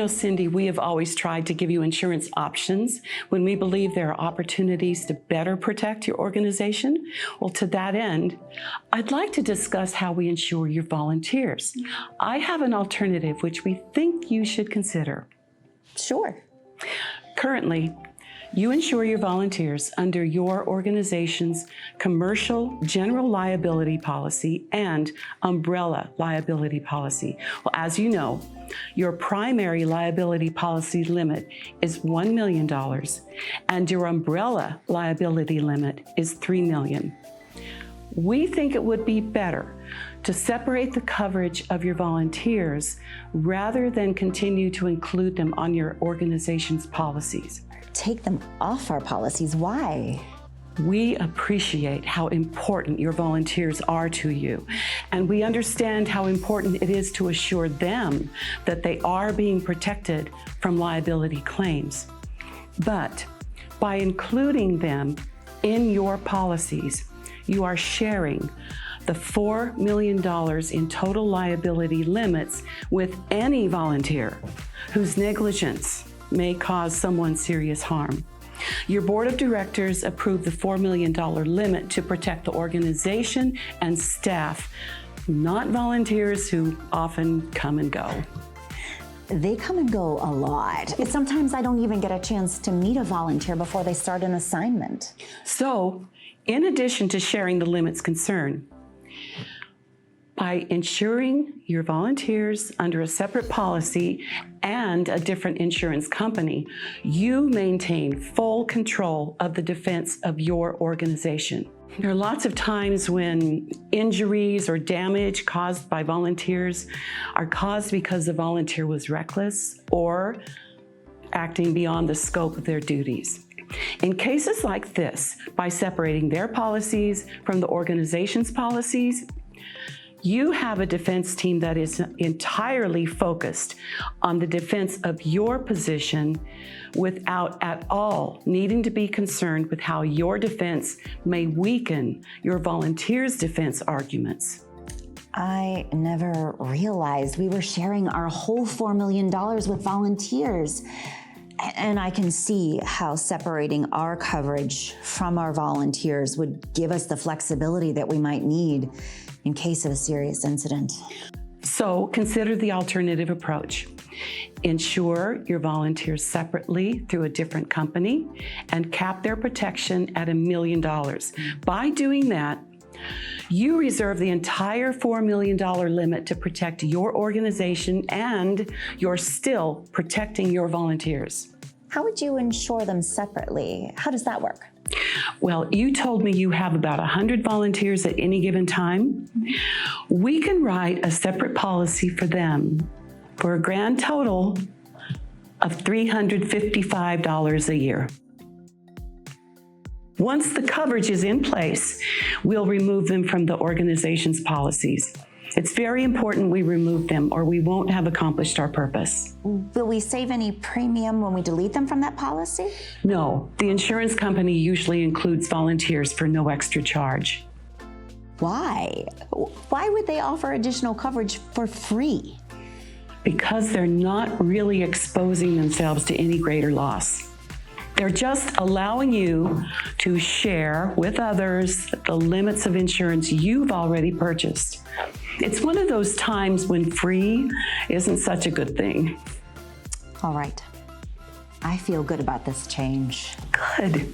know, Cindy, we have always tried to give you insurance options when we believe there are opportunities to better protect your organization. Well, to that end, I'd like to discuss how we insure your volunteers. I have an alternative which we think you should consider. Sure. Currently, you insure your volunteers under your organization's commercial general liability policy and umbrella liability policy. Well, as you know, your primary liability policy limit is $1 million, and your umbrella liability limit is $3 million. We think it would be better to separate the coverage of your volunteers rather than continue to include them on your organization's policies. Take them off our policies. Why? We appreciate how important your volunteers are to you, and we understand how important it is to assure them that they are being protected from liability claims. But by including them in your policies, you are sharing the $4 million in total liability limits with any volunteer whose negligence may cause someone serious harm. Your board of directors approved the $4 million limit to protect the organization and staff, not volunteers who often come and go. They come and go a lot. Sometimes I don't even get a chance to meet a volunteer before they start an assignment. So, in addition to sharing the limits concern, by insuring your volunteers under a separate policy and a different insurance company, you maintain full control of the defense of your organization. There are lots of times when injuries or damage caused by volunteers are caused because the volunteer was reckless or acting beyond the scope of their duties. In cases like this, by separating their policies from the organization's policies, you have a defense team that is entirely focused on the defense of your position without at all needing to be concerned with how your defense may weaken your volunteers' defense arguments. I never realized we were sharing our whole $4 million with volunteers. And I can see how separating our coverage from our volunteers would give us the flexibility that we might need in case of a serious incident. So consider the alternative approach. Insure your volunteers separately through a different company and cap their protection at $1 million. By doing that, you reserve the entire $4 million limit to protect your organization, and you're still protecting your volunteers. How would you insure them separately? How does that work? Well, you told me you have about 100 volunteers at any given time. We can write a separate policy for them for a grand total of $355 a year. Once the coverage is in place, we'll remove them from the organization's policies. It's very important we remove them or we won't have accomplished our purpose. Will we save any premium when we delete them from that policy? No, the insurance company usually includes volunteers for no extra charge. Why? Why would they offer additional coverage for free? Because they're not really exposing themselves to any greater loss. They're just allowing you to share with others the limits of insurance you've already purchased. It's one of those times when free isn't such a good thing. All right. I feel good about this change. Good.